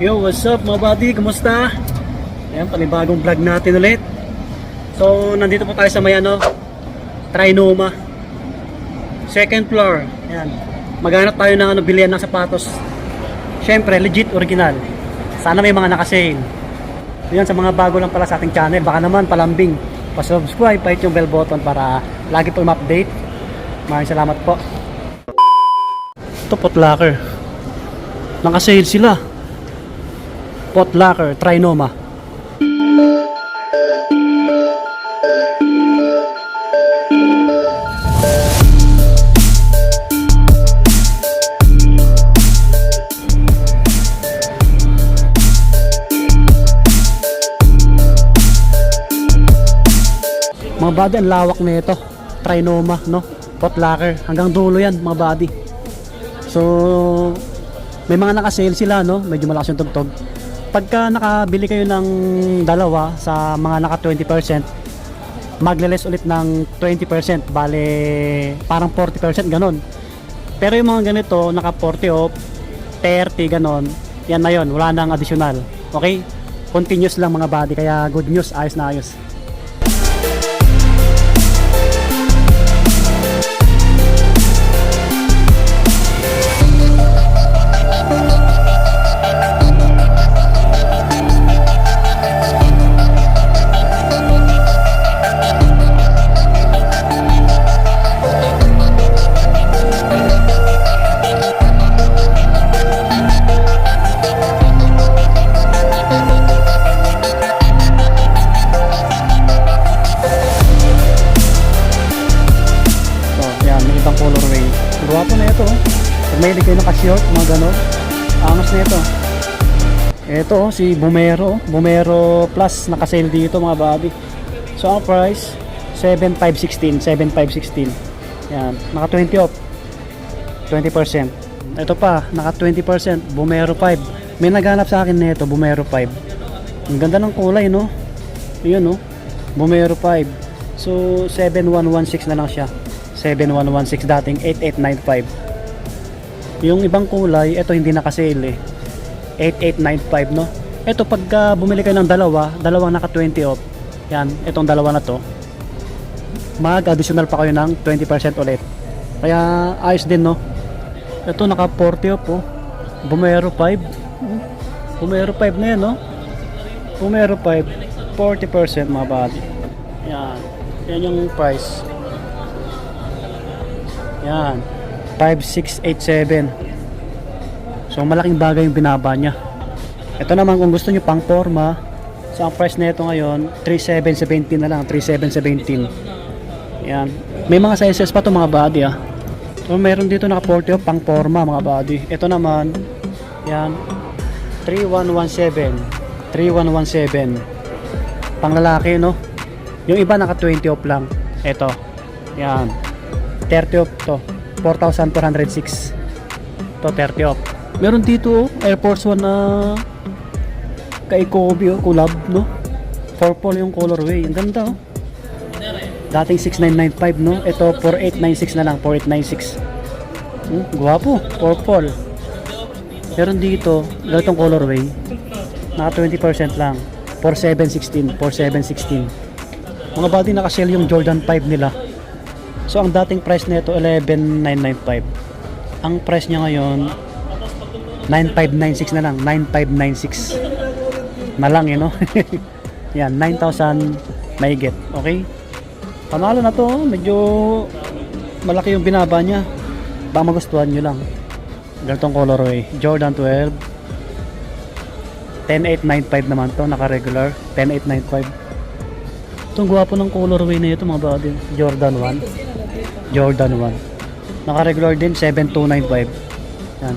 Yo, what's up mga buddy? Kumusta? Ayan, panibagong vlog natin ulit. So, nandito po tayo sa may Trinoma. Second floor. Ayan. Maghanap tayo ng bilihan ng sapatos. Syempre, legit, original. Sana may mga naka-sale. Ayan, sa mga bago lang pala sa ating channel, baka naman palambing. Pa-subscribe, pa-hit yung bell button para lagi po ma-update. Maraming salamat po. Ito, Potlocker. Naka-sale sila. Potlocker, Trinoma. Mga buddy, ang lawak na ito. Trinoma, no? Potlocker. Hanggang dulo yan, mga buddy. So, may mga naka-sale sila, no? Medyo malakas yung tugtog. Pagka nakabili kayo ng dalawa sa mga naka 20%, magle-less ulit ng 20%, bale parang 40% ganon. Pero yung mga ganito naka 40 o 30 ganon, yan na yun, wala nang additional. Okay? Continuous lang mga buddy, kaya good news, ayos na ayos. Colorway. Guwapo na ito. Pag mahilig kayo naka-short, mga ganon, angas na ito. Ito si Bumero. Bumero Plus naka-sale dito mga buddy. So ang price 7,516. 7,516. Yan, naka 20 off. 20%. Ito pa, naka 20%. Bumero 5. May naghanap sa akin nito, Bumero 5. Ang ganda ng kulay, no? Ayun, no? Bumero 5. So 7,116 na lang siya. 7116, dating 8895. Yung ibang kulay, ito hindi naka-sale eh. 8895, no? Ito pagka bumili kayo ng dalawang naka 20 off. Yan, itong dalawa na to. Mag-additional pa kayo ng 20% ulit. Kaya ayos din, no? Ito naka 40 off, oh. Bumero 5. Bumero 5 na yan, no? Bumero 5, 40% mga buddy. Yan. Yan yung price. Yan, 5687. So malaking bagay yung binaba niya. Ito naman kung gusto nyo pang forma, so ang price na ito ngayon 3717 na lang, 3717. Yan, may mga sizes pa to mga body ah. So meron dito naka 40 off pang forma mga body. Ito naman, yan, 3117, 3117 pang lalaki, no? Yung iba naka 20 off lang. Ito, yan, 30 off to, 4,406. To 30 off. Meron dito Air Force 1 na kay Kobe, collab, no? Purple yung colorway. Ang ganda, oh. Dating 6,995, no? Ito 4,896 na lang, 4,896. Guwapo, purple. Meron dito ganitong colorway, naka 20% lang, 4,716, 4,716. Mga body naka-sale yung Jordan 5 nila. So ang dating price nito 11,995. Ang price niya ngayon 9,596 na lang, 9,596 na lang, you know. Yan, 9,000 mahigit. Okay, panalo na to. Medyo malaki yung binaba niya, baka magustuhan nyo lang. Ganitong colorway, Jordan 12, 10,895 naman to, naka regular 10,895. Itong guwapo ng colorway na ito mga body, Jordan 1. Jordan 1. Naka-regular din, 7,295. Yan.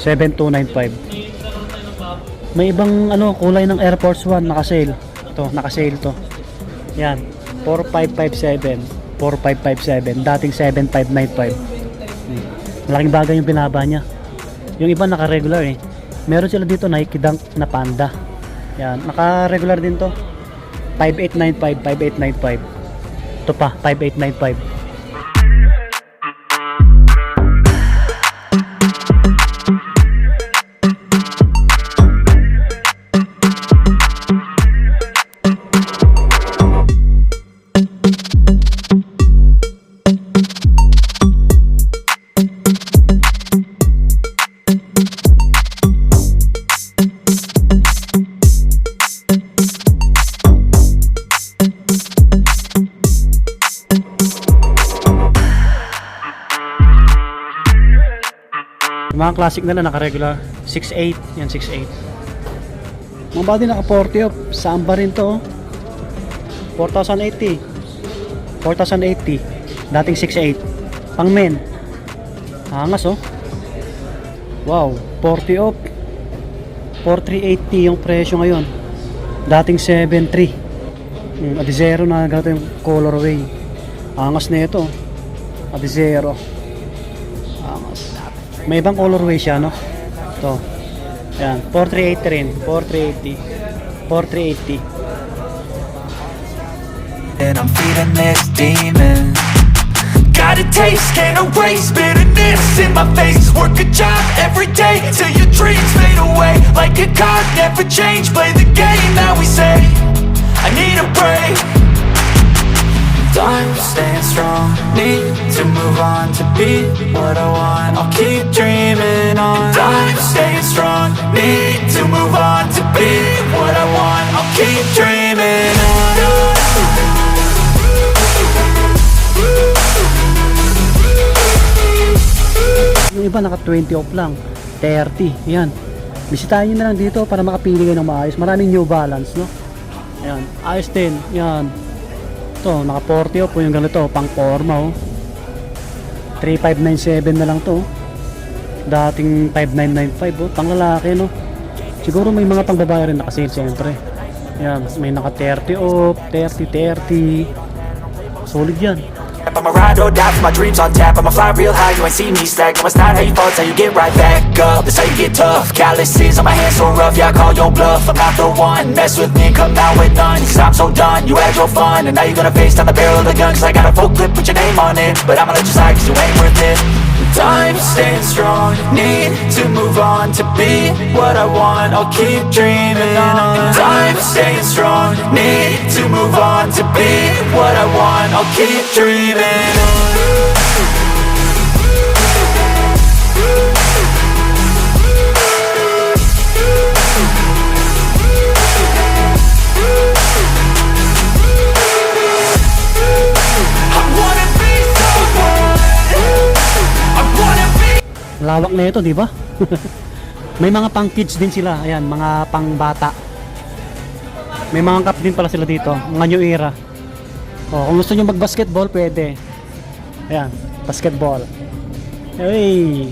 7,295. May ibang kulay ng Air Force 1 naka-sale. Ito, naka-sale to. Yan. 4,557. 4,557. Dating 7,595. Malaking bagay yung binaba niya. Yung iba naka-regular eh. Meron sila dito Nike Dunk na Panda. Yan. Naka-regular din to. 5,895. 5,895. Ito pa, 5,895. Mga classic na lang, naka-regular. 6.8. Yan, 6.8. Mga body naka 40 off. Samba rin to. 4,080. 4,080. Dating 6.8. Pang men. Angas oh. Wow, 40 off. 4,380 yung presyo ngayon. Dating 7,300. Adizero na ganito yung colorway. Angas na ito. Adizero. Angas. May ibang colorway siya, no? Ito. Yan, 4,380 rin. 4,380. 4,380. And I'm feeding this demon. Got a taste, can't erase bitterness in my face. Work a job every day till your dreams fade away. Like a card, never change. Play the game that we say. I need a break. I'm staying strong. Need to move on to be what I want. I'll keep dreaming on. I'm staying strong. Need to move on to be what I want. I'll keep dreaming on. Yung iba naka 20 off lang, 30. Yan. Bisitahin nyo na lang dito para makapili kayo ng maayos. Maraming New Balance, no? Ayan, ayos din. Yan. Ito, naka 40 off po yung ganito, pang forma, oh. 3,597 na lang to. Dating 5,995, oh. Pang lalaki, no? Siguro may mga pang babae rin nakasale, siyempre. Yan, may naka 30 off, 30. Solid yan. I'ma ride or die for my dreams on tap. I'ma fly real high, you ain't see me stack. No, it's not how you fall, it's how you get right back up. That's how you get tough. Calluses on my hands so rough, yeah, I call your bluff. I'm not the one, mess with me, come out with none. Cause I'm so done, you had your fun. And now you're gonna face down the barrel of the gun. Cause I got a full clip, put your name on it. But I'ma let you slide cause you ain't worth it. I'm staying strong, need to move on to be what I want. I'll keep dreaming on. I'm staying strong, need to move on to be what I want. I'll keep dreaming on. Lawak na ito, di ba? May mga pang kids din sila. Ayan, mga pang bata. May mga cup din pala sila dito, mga new era. Oh, kung gusto niyo mag-basketball, pwede. Ayan, basketball. Hey.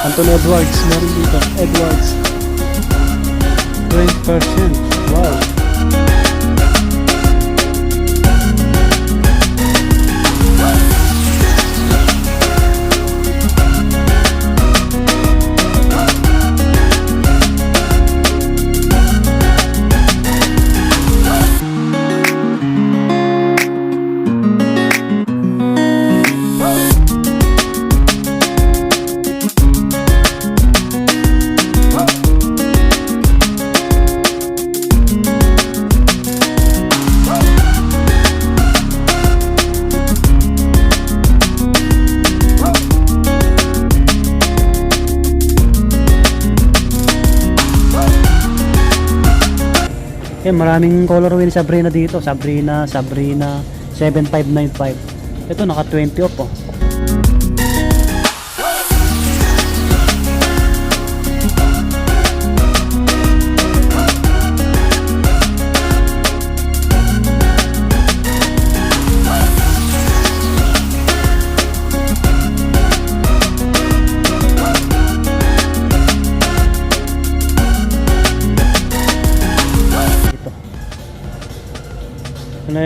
Anthony Edwards, meron dito. Edwards. 20%. Wow. Maraming colorway ni Sabrina dito. Sabrina 7595. Ito naka 20 off oh.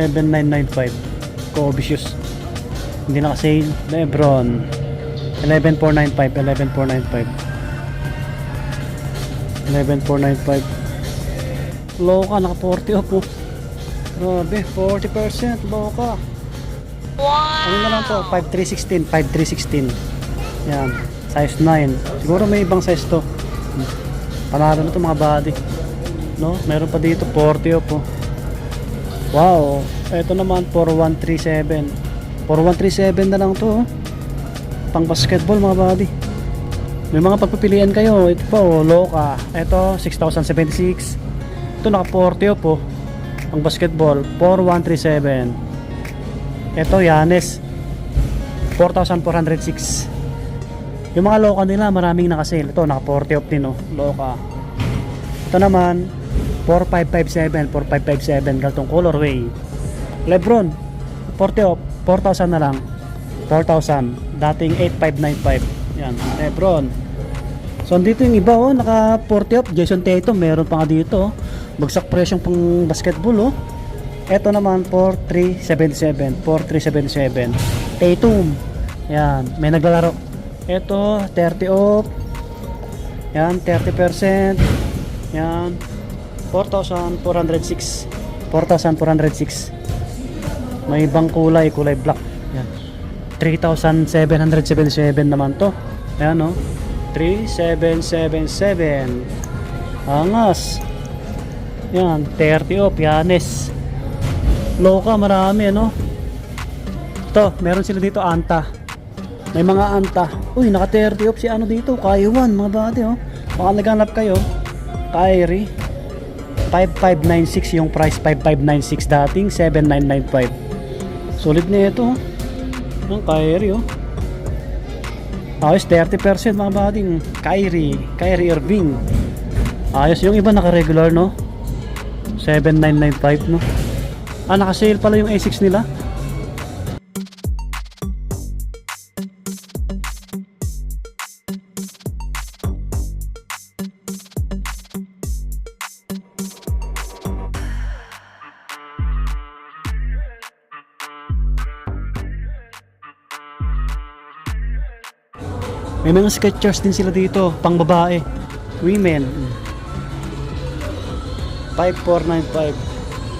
11,995. Coobicious. Hindi naka-sale. Lebron. 11,495. 11,495. Loka, naka 40 off po. Grabe, 40% loka. Ano na lang po, 5,316. 5,316. Yan, size 9. Siguro may ibang size to. Panalo na to mga body. No, meron pa dito 40 off po. Wow, ito naman 4137. 4137 na lang to. Pang basketball mga body. May mga pagpipilian kayo. Ito pa oh, loka. Ito 6,076. Ito naka 40 off po. Pang basketball 4137. Ito Yanis 4,406. Yung mga loka nila maraming naka-sale. Ito naka 40 off din oh, loka. Ito naman 4557. 4557 galtong colorway. Lebron 40 off 4,000 na lang. 4,000 dating 8,595. Yan Lebron. So dito yung iba oh, naka 40 off. Jason Tatum meron pa nga dito oh. Bagsak presyong pang basketball oh. Ito naman 4,377. 4,377 Tatum. Yan may naglalaro. Ito 30 off. Yan 30%. Yan 4,406. 4,406. May ibang kulay black. Yan 3,777 naman to. Ayan o 3,777. Angas. Yan 30 off. Yanis. Loka marami ano. Ito meron sila dito Anta. May mga Anta. Uy naka 30 off si ano dito Kaiwan mga bati oh. Baka naghanap kayo Kyrie 5,596 yung price. 5,596 dating 7,995. Sulit na ito ang Kyrie oh. Ayos 30% mga bading. Kyrie Irving. Ayos yung iba naka regular no 7,995 no. Naka sale pala yung A6 nila. May mga Skechers din sila dito, pang babae, women. 5,495.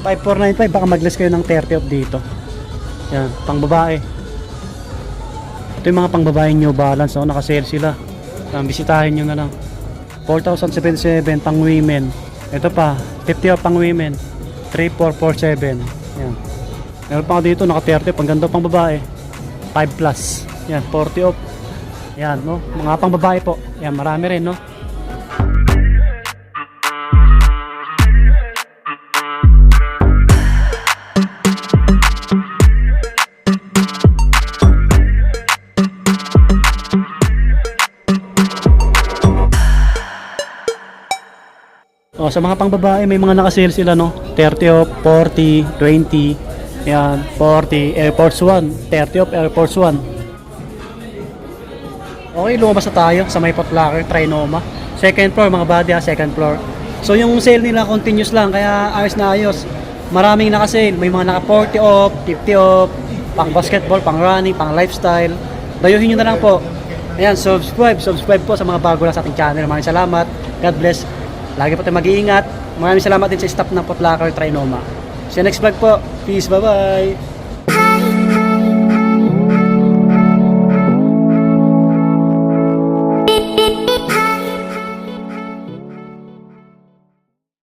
5,495 baka mag-less kayo ng 30 off dito. Yan, pang babae. Ito yung mga pang babae New Balance, oh, naka-sale sila. Bisitahin nyo na lang. 4,077 pang women. Ito pa, 50 off pang women. 3,447. Yan. Meron pa dito naka 30, pang ganda pang babae. 5 plus. Yan, 40 off. Yan, no? Mga pang babae po. Yan, marami rin, no? O, sa mga pang babae, may mga naka-sale sila, no? 30 off, 40, 20. Yan, 40. Air Force 1. 30 off, Air Force 1. Okay, lumabas na tayo sa may Potlaker, Trinoma. Second floor mga buddy ha, second floor. So yung sale nila continuous lang, kaya ayos na ayos. Maraming naka-sale, may mga naka 40 off, 50 off, pang basketball, pang running, pang lifestyle. Dayuhin nyo na lang po. Ayan, subscribe po sa mga bago lang sa ating channel. Maraming salamat, God bless. Lagi po tayo mag-iingat. Maraming salamat din sa staff ng Potlaker, Trinoma. See you next vlog po. Peace, bye bye.